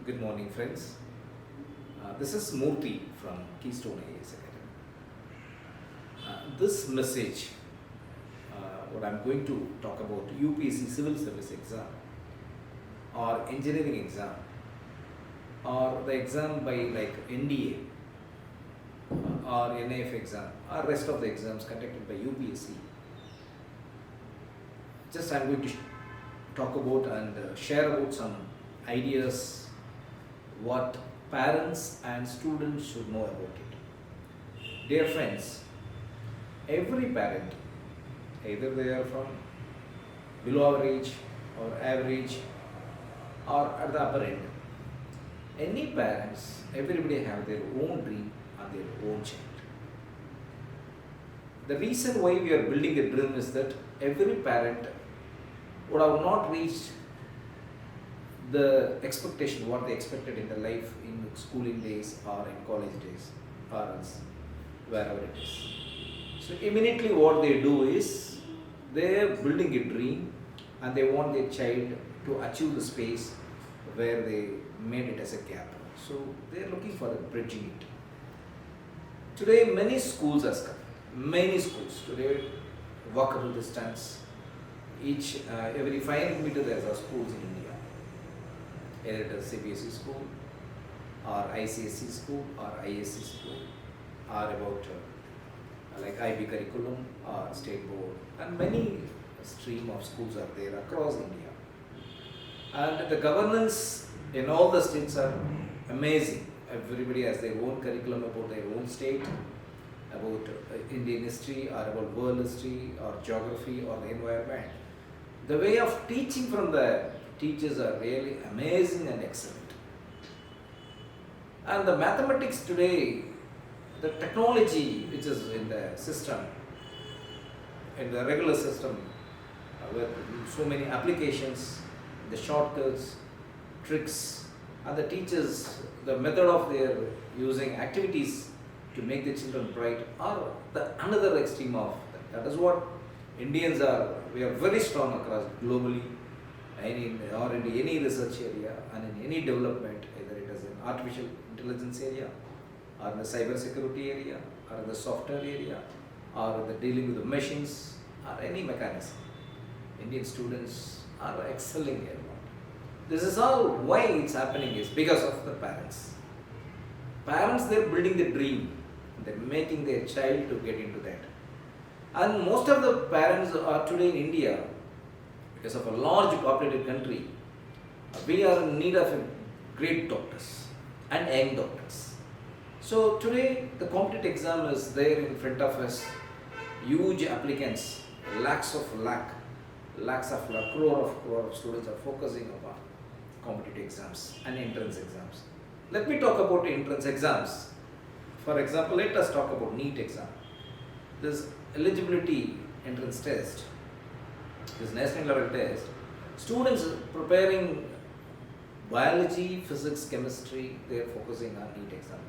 Good morning, friends. This is Murthy from Keystone IAS Academy. This message, what I'm going to talk about UPSC Civil Service exam or engineering exam or the exam by like NDA or NIF exam or rest of the exams conducted by UPSC. Just I'm going to talk about and share about some ideas what parents and students should know about it. Dear friends, every parent, either they are from below average or average or at the upper end, any parents, everybody have their own dream and their own child. The reason why we are building a dream is that every parent would have not reached the expectation, what they expected in their life in schooling days or in college days or else wherever it is. So immediately what they do is they are building a dream and they want their child to achieve the space where they made it as a gap. So they are looking for bridging it. Today many schools are coming. Many schools today walkable distance. Every 500 meters there are schools in India. Either it is CBSE school or ICSE school or ISC school or about like IB curriculum or state board, and many stream of schools are there across India. And the governance in all the states are amazing. Everybody has their own curriculum about their own state, about Indian history or about world history or geography or the environment. The way of teaching from the teachers are really amazing and excellent. And the mathematics today, the technology which is in the system, in the regular system, with so many applications, the shortcuts, tricks, and the teachers, the method of their using activities to make the children bright are the another extreme of that. That is what Indians are. We are very strong across globally, or in any research area and in any development, either it is in artificial intelligence area or in the cyber security area or in the software area or in the dealing with the machines or any mechanism. Indian students are excelling here. This is all why it's happening is because of the parents. Parents, they're building the dream. They're making their child to get into that. And most of the parents are today in India, because of a large populated country, we are in need of great doctors and young doctors. So today the competitive exam is there in front of us, huge applicants, lakhs of crore of students are focusing upon competitive exams and entrance exams. Let me talk about entrance exams. For example, let us talk about NEET exam. This eligibility entrance test, this national level test, students preparing biology, physics, chemistry, they are focusing on NEET examination.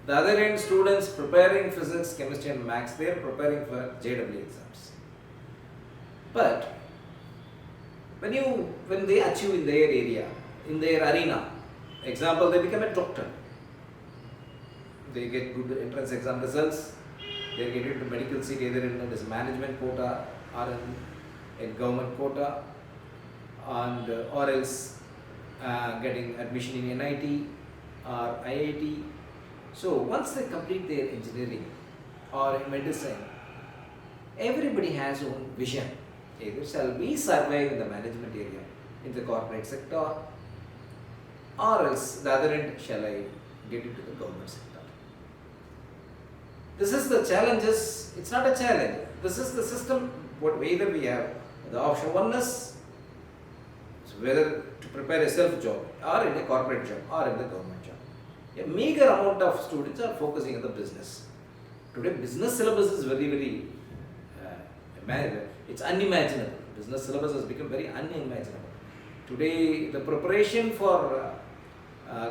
The other end, students preparing physics, chemistry and maths, they are preparing for JEE exams. But when they achieve in their area, in their arena, example, they become a doctor, they get good entrance exam results, they get into medical seat either in this management quota or in government quota, and or else getting admission in NIT or IIT. So once they complete their engineering or in medicine, everybody has own vision. Either shall we survive in the management area, in the corporate sector, or else the other end shall I get into the government sector. This is the challenges. It's not a challenge. This is the system. What either we have the option one is whether to prepare a self job or in a corporate job or in the government job. A meager amount of students are focusing on the business. Today business syllabus is very it's unimaginable. Business syllabus has become very unimaginable. Today the preparation for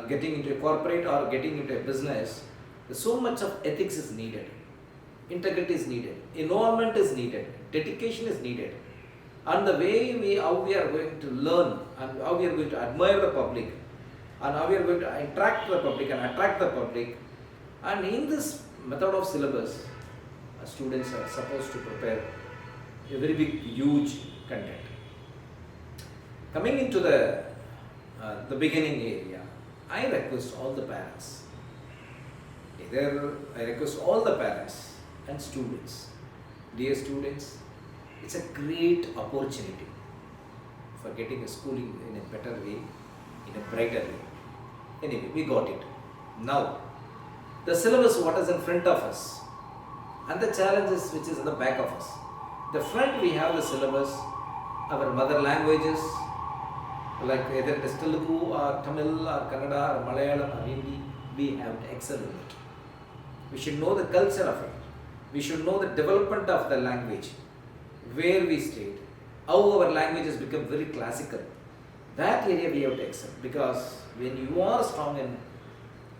getting into a corporate or getting into a business, so much of ethics is needed, integrity is needed, involvement is needed, dedication is needed. And the way how we are going to learn and how we are going to admire the public and how we are going to interact the public and attract the public. And in this method of syllabus, students are supposed to prepare a very big, huge content. Coming into the beginning area, I request all the parents, and students, dear students, it's a great opportunity for getting a schooling in a better way, in a brighter way. Anyway, we got it. Now, the syllabus, what is in front of us, and the challenges which is in the back of us. The front we have the syllabus, our mother languages, like either it is Telugu or Tamil or Kannada or Malayalam or Hindi, we have to excel in it. We should know the culture of it. We should know the development of the language, where we stayed, how our language has become very classical. That area we have to excel, because when you are strong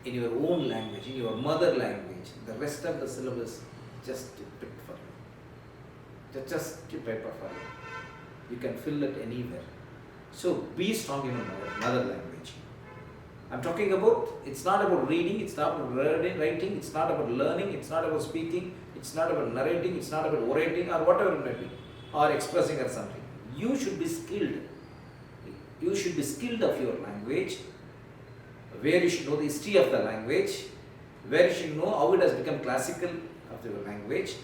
in your own language, in your mother language, the rest of the syllabus just pick for you. Just paper for you. You can fill it anywhere. So be strong in your mother language. I'm talking about, it's not about reading, it's not about writing, it's not about learning, it's not about speaking, it's not about narrating, it's not about orating or whatever it may be, or expressing or something. You should be skilled. You should be skilled of your language, where you should know the history of the language, where you should know how it has become classical of your language,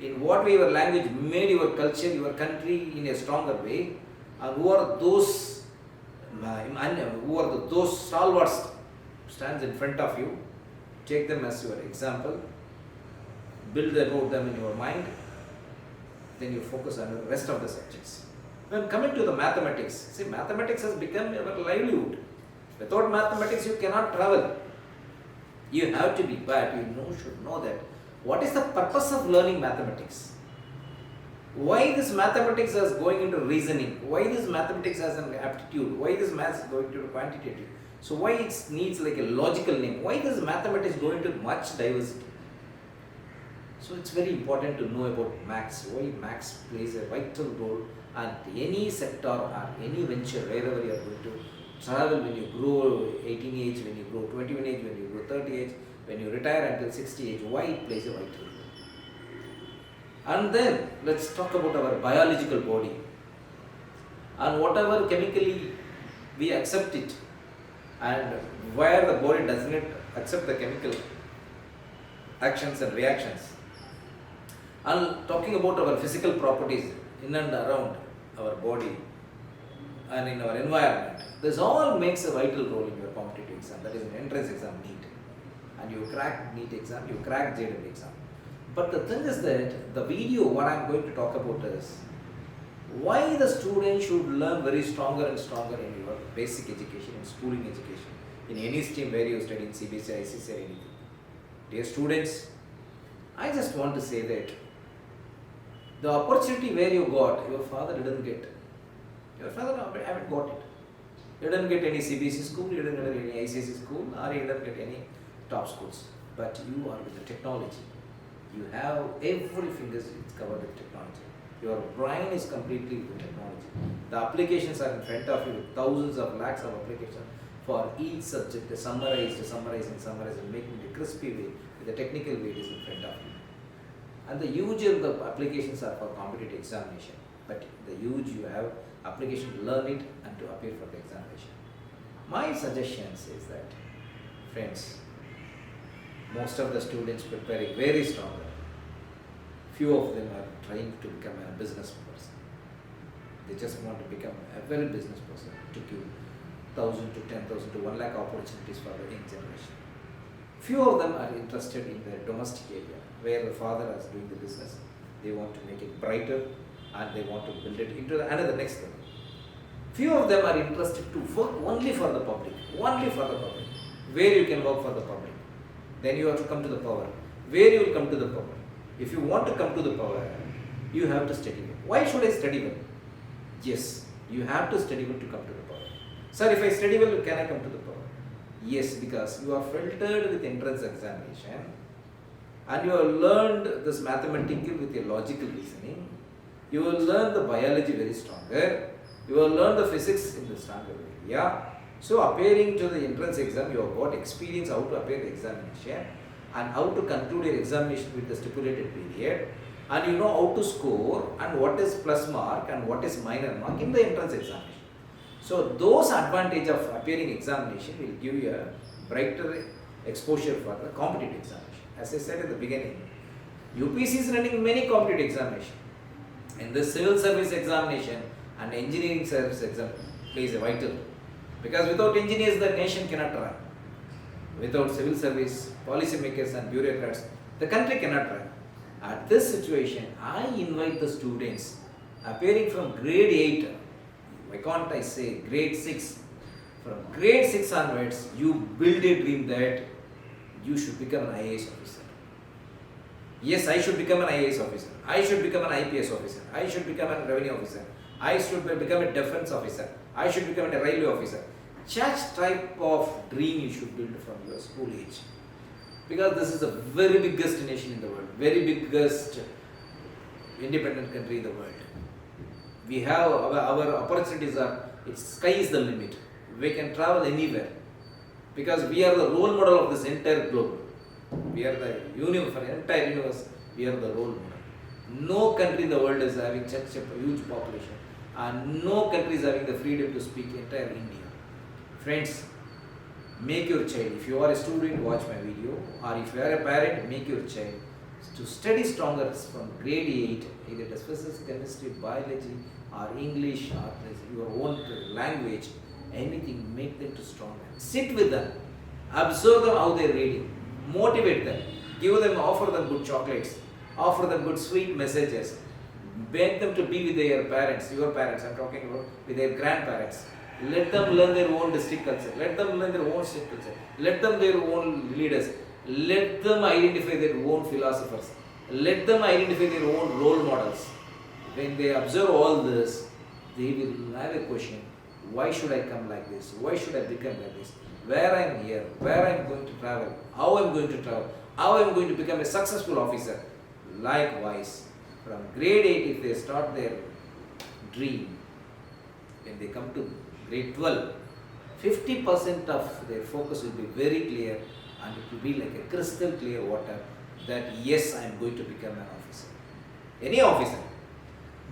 in what way your language made your culture, your country in a stronger way, and who are those stalwarts stands in front of you. Take them as your example, build about them in your mind, then you focus on the rest of the subjects. When coming to the mathematics, see, mathematics has become our livelihood. Without mathematics you cannot travel. You have to be, but you should know that what is the purpose of learning mathematics? Why this mathematics is going into reasoning? Why this mathematics has an aptitude? Why this maths is going to quantitative? So why it needs like a logical name? Why does mathematics go into much diversity? So it's very important to know about maths. Why maths plays a vital role at any sector or any venture, wherever you are going to travel, when you grow 18 age, when you grow 21 age, when you grow 30 age, when you retire until 60 age, why it plays a vital role. And then let's talk about our biological body, and whatever chemically we accept it, and where the body does not accept the chemical actions and reactions. And talking about our physical properties in and around our body and in our environment, this all makes a vital role in your competitive exam, that is an entrance exam, NEET. And you crack NEET exam, you crack JEE exam. But the thing is that the video what I am going to talk about is why the student should learn very stronger and stronger in your basic education, in schooling education, in any stream where you study in CBSE, ICSE or anything. Dear students, I just want to say that the opportunity where you got, your father didn't get. Your father haven't got it. You didn't get any CBSE school, you didn't get any ICSE school, or you didn't get any top schools. But you are with the technology. You have every finger is covered with technology. Your brain is completely with technology. The applications are in front of you with thousands of lakhs of applications for each subject, summarized, and making it a crispy way, with a technical way it is in front of you. And the huge of the applications are for competitive examination. But the huge you have application to learn it and to appear for the examination. My suggestions is that, friends, most of the students preparing very strongly. Few of them are trying to become a business person. They just want to become a very business person to give 1,000 to 10,000 to 1 lakh opportunities for the young generation. Few of them are interested in the domestic area, where the father is doing the business. They want to make it brighter and they want to build it into another next level. Few of them are interested to work only for the public, where you can work for the public. Then you have to come to the power. Where you will come to the power? If you want to come to the power, you have to study well. Why should I study well? Yes, you have to study well to come to the power. Sir, if I study well, can I come to the power? Yes, because you are filtered with entrance examination and you have learned this mathematical with your logical reasoning. You will learn the biology very stronger. You will learn the physics in the stronger area. So appearing to the entrance exam, you have got experience how to appear the examination and how to conclude your examination with the stipulated period, and you know how to score and what is plus mark and what is minor mark in the entrance examination. So those advantage of appearing examination will give you a brighter exposure for the competitive examination. As I said at the beginning, UPSC is running many competitive examinations. In the civil service examination and engineering service exam plays a vital role. Because without engineers, the nation cannot run. Without civil service, policymakers and bureaucrats, the country cannot run. At this situation, I invite the students appearing from grade 8, why can't I say grade 6? From grade 6 onwards, you build a dream that you should become an IAS officer. Yes, I should become an IAS officer. I should become an IPS officer. I should become a revenue officer. I should become a defense officer. I should become a railway officer. Such type of dream you should build from your school age. Because this is the very biggest nation in the world, very biggest independent country in the world. We have our opportunities are, its sky is the limit. We can travel anywhere because we are the role model of this entire globe. We are the universe, for the entire universe, we are the role model. No country in the world is having such a huge population, and no country is having the freedom to speak entire India. Friends, make your child, if you are a student, watch my video, or if you are a parent, make your child to study stronger from grade 8, either it is physics, chemistry, biology, or English, or your own language, anything, make them to stronger. Sit with them, observe them how they are reading, motivate them, give them, offer them good chocolates, offer them good sweet messages, beg them to be with their parents, your parents, I am talking about, with their grandparents. Let them learn their own district culture, let them learn their own state culture, let them their own leaders, let them identify their own philosophers, let them identify their own role models. When they observe all this, they will have a question, why should I come like this? Why should I become like this? Where I am here, where I am going to travel, how I am going to travel, how I am going to become a successful officer. Likewise, from grade 8, if they start their dream, when they come to grade 12, 50% of their focus will be very clear, and it will be like a crystal clear water that yes, I am going to become an officer. Any officer.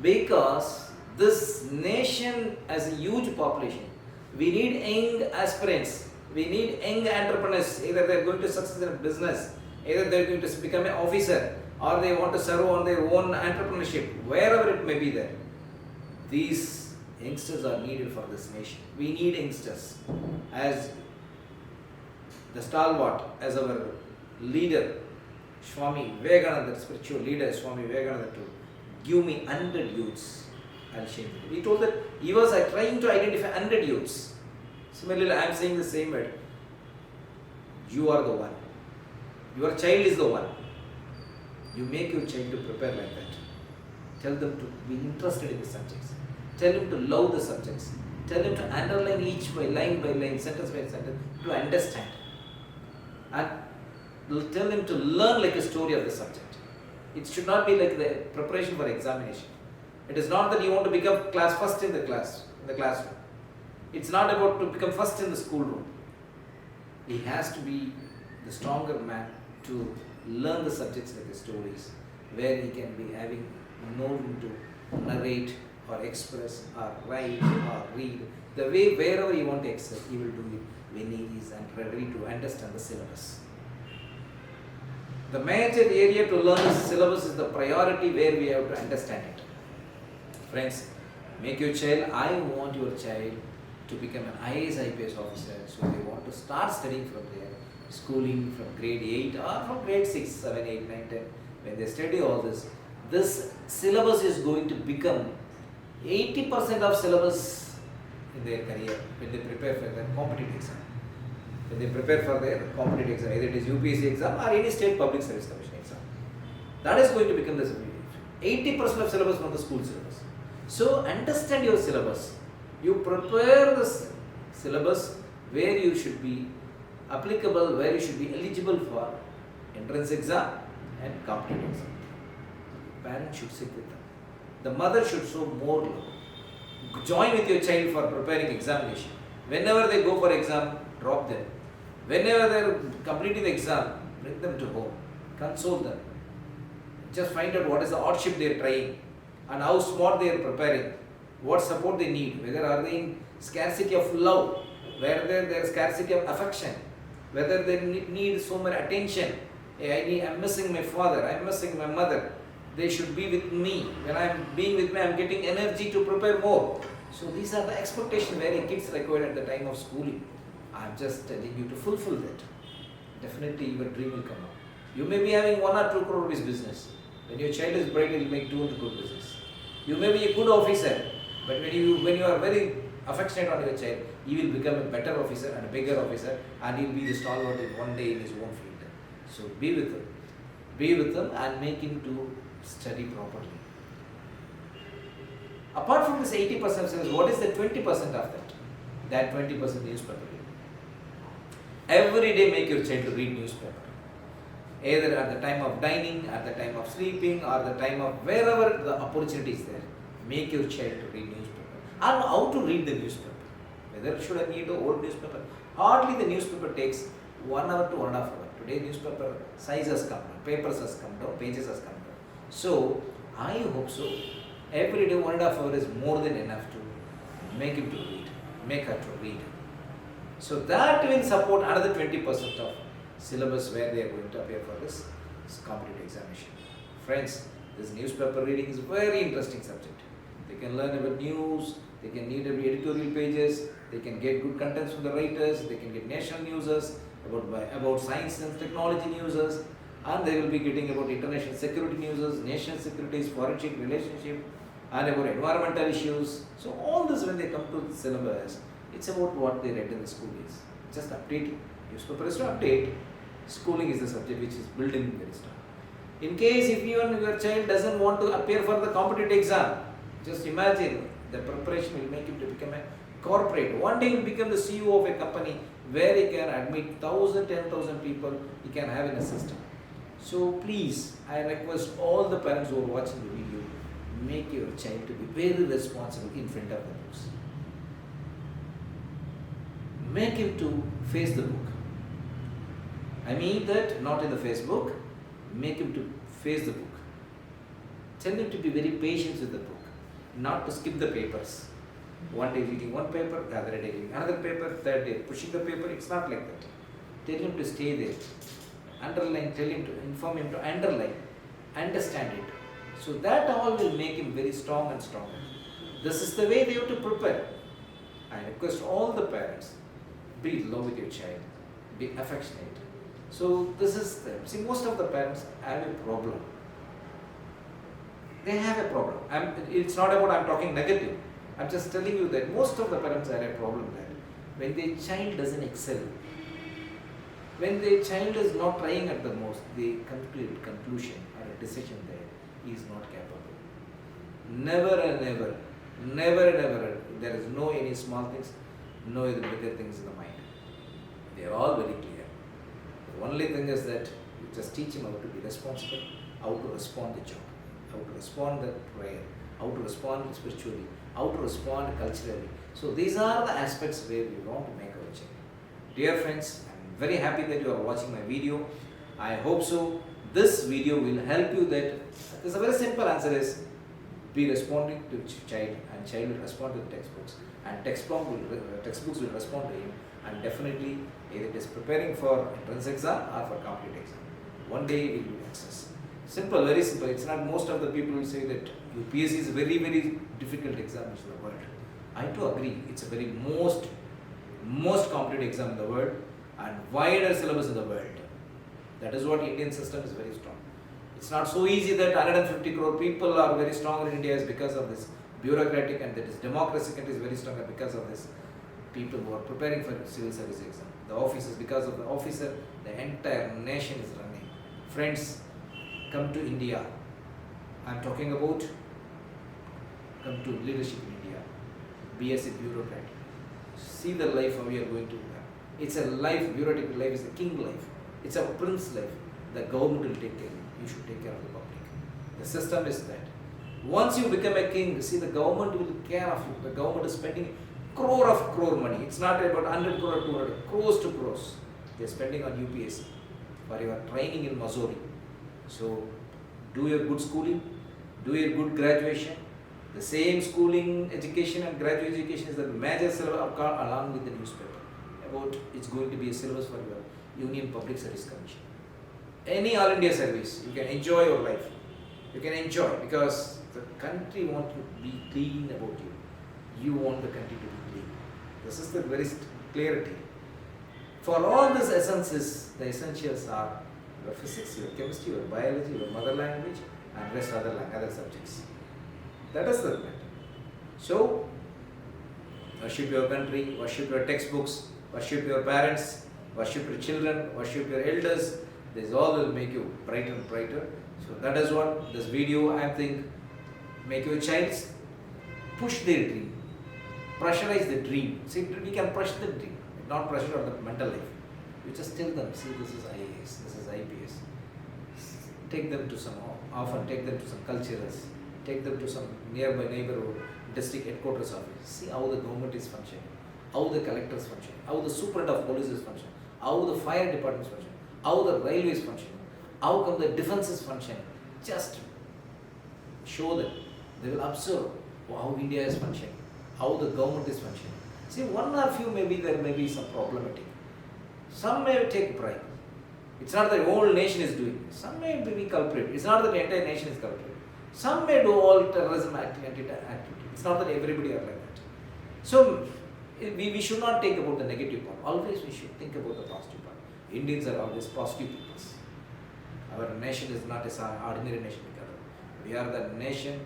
Because this nation has a huge population. We need young aspirants. We need young entrepreneurs. Either they are going to succeed in business, either they are going to become an officer, or they want to serve on their own entrepreneurship, wherever it may be there. These youngsters are needed for this nation. We need youngsters as the stalwart, as our leader, Swami Vivekananda, spiritual leader, Swami Vivekananda, to give me 100 youths. I'll share it. He told that he was trying to identify 100 youths. Similarly, I am saying the same word. You are the one. Your child is the one. You make your child to prepare like that. Tell them to be interested in the subjects. Tell him to love the subjects. Tell him to underline each by line, sentence by sentence, to understand. And tell him to learn like a story of the subject. It should not be like the preparation for examination. It is not that you want to become class first in the classroom. It's not about to become first in the schoolroom. He has to be the stronger man to learn the subjects like the stories, where he can be having known to narrate or express or write or read. The way wherever you want to excel, he will do it when he is ready to understand the syllabus. The major area to learn the syllabus is the priority where we have to understand it. Friends, make your child, I want your child to become an IAS IPS officer, so they want to start studying from their schooling from grade 8 or from grade 6, 7, 8, 9, 10. When they study all this, this syllabus is going to become 80% of syllabus in their career when they prepare for their competitive exam. When they prepare for their competitive exam, either it is UPSC exam or any state public service commission exam. That is going to become the 80% of syllabus from the school syllabus. So understand your syllabus. You prepare the syllabus where you should be applicable, where you should be eligible for entrance exam and competitive exam. Parents should sit with them. The mother should show more love. Join with your child for preparing examination. Whenever they go for exam, drop them. Whenever they are completing the exam, bring them to home. Console them. Just find out what is the hardship they are trying and how smart they are preparing, what support they need, whether are they in scarcity of love, whether there is scarcity of affection, whether they need so much attention. I'm missing my father, I'm missing my mother. They should be with me. When I'm being with me, I'm getting energy to prepare more. So these are the expectations where a kids required at the time of schooling. I'm just telling you to fulfill that. Definitely your dream will come out. You may be having 1 or 2 crore rupees business. When your child is bright, he will make 200 crore business. You may be a good officer, but when you are very affectionate on your child, he will become a better officer and a bigger officer, and he will be the stalwart in one day in his own field. So be with him. Be with him and make him to study properly. Apart from this 80% syllabus, what is the 20% of that? That 20% newspaper reading. Every day make your child to read newspaper. Either at the time of dining, at the time of sleeping, or the time of wherever the opportunity is there. Make your child to read newspaper. And how to read the newspaper. Whether should I need the old newspaper? Hardly the newspaper takes 1 hour to 1.5 hours. Today newspaper size has come down, papers has come down, pages has come down. So I hope so. Every day 1.5 hours is more than enough to make him to read, make her to read. So that will support another 20% of syllabus where they are going to appear for this competitive examination. Friends, this newspaper reading is a very interesting subject. They can learn about news, they can read editorial pages, they can get good contents from the writers, they can get national newses, about science and technology newses, and they will be getting about international security newses, national securities, foreign relationship, and about environmental issues. So all this when they come to the syllabus, it's about what they read in the school is. Just updating. Newspaper is to update. Schooling is the subject which is building very strong. In case if even your child doesn't want to appear for the competitive exam, just imagine the preparation will make him to become a corporate. One day he will become the CEO of a company where he can admit 1,000, 10,000 people he can have in a system. So please, I request all the parents who are watching the video, make your child to be very responsible in front of the books. Make him to face the book. I mean that not in the Facebook, make him to face the book. Tell him to be very patient with the book, not to skip the papers. One day reading one paper, the other day reading another paper, third day pushing the paper. It's not like that. Tell him to stay there. Underline, tell him to inform him to underline, understand it. So that all will make him very strong and stronger. This is the way they have to prepare. I request all the parents, be in love with your child, be affectionate. So this is see, most of the parents have a problem. They have a problem. It's not about I'm talking negative. I'm just telling you that most of the parents have a problem that when their child doesn't excel, when their child is not trying at the most, they come to a conclusion or a decision that he is not capable. Never and ever, never and ever, there is no any small things, no any bigger things in the mind. They are all very clear. The only thing is that you just teach him how to be responsible, how to respond to the job, how to respond to prayer, how to respond spiritually, how to respond culturally. So these are the aspects where we want to make our child. Dear friends, I'm very happy that you are watching my video. I hope so. This video will help you that there's a very simple answer is be responding to child and child will respond to the textbooks and textbooks will respond to him, and definitely either it is preparing for entrance exam or for competitive exam. One day we will access. Simple, very simple. It's not most of the people will say that UPSC is a very, very difficult examination in the world. I too agree. It's a very most competitive exam in the world and wider syllabus in the world. That is what Indian system is very strong. It's not so easy that 150 crore people are very strong in India is because of this bureaucratic, and that is democracy country is very strong because of this people who are preparing for civil service exam. The officers, because of the officer, the entire nation is running. Friends, come to India. I'm talking about come to leadership in India. Be as a bureaucrat. See the life how we are going to have. It's a life, bureaucratic life is a king life. It's a prince life. The government will take care of you. You should take care of the public. The system is that. Once you become a king, see the government will care of you. The government is spending crore money. It's not about 100 crore, 200 crores to crores. They're spending on UPSC for your training in Missouri. So do your good schooling, do your good graduation. The same schooling, education and graduate education is the major syllabus along with the newspaper. About it's going to be a syllabus for your Union Public Service Commission. Any All India service, you can enjoy your life. You can enjoy because the country wants to be clean about you. You want the country to be clean. This is the very clarity. For all these essences, the essentials are your physics, your chemistry, your biology, your mother language, and rest other subjects. That is the matter. So, worship your country, worship your textbooks, worship your parents, worship your children, worship your elders. This all will make you brighter and brighter. So that is what this video, I think, make your child push their dream, pressurize the dream. See, we can pressure the dream, not pressure on the mental life. You just tell them, see, this is IAS, this is IPS. Take them to often take them to some cultures, take them to some nearby neighborhood, district headquarters office. See how the government is functioning, how the collectors function, how the superintendent of police is functioning, how the fire department is functioning, how the railway is functioning, how come the defense is functioning. Just show them. They will observe how India is functioning, how the government is functioning. See, one or few maybe there may be some problematic. Some may take bribe. It's not that the whole nation is doing it. Some may be culprit. It's not that the entire nation is culprit. Some may do all terrorism activity. It's not that everybody are like that. So we should not think about the negative part. Always we should think about the positive part. Indians are always positive people. Our nation is not an ordinary nation. We are the nation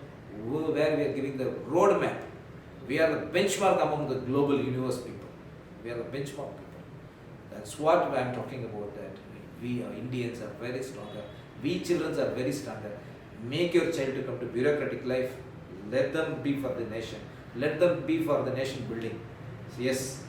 where we are giving the roadmap. We are the benchmark among the global universe people. We are the benchmark people. That's what I am talking about, that we Indians are very stronger. We children are very stronger. Make your child to come to bureaucratic life. Let them be for the nation. Let them be for the nation building. So yes,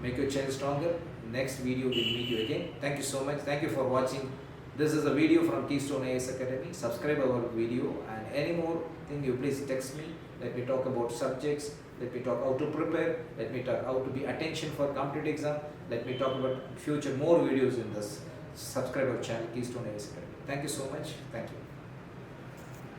make your child stronger. Next video we'll meet you again. Thank you so much. Thank you for watching. This is a video from Keystone IAS Academy. Subscribe our video, and any more thing you please text me. Let me talk about subjects. Let me talk how to prepare. Let me talk how to be attention for competitive exam. Let me talk about future more videos in this. Subscribe our channel Keystone IAS Academy. Thank you so much. Thank you.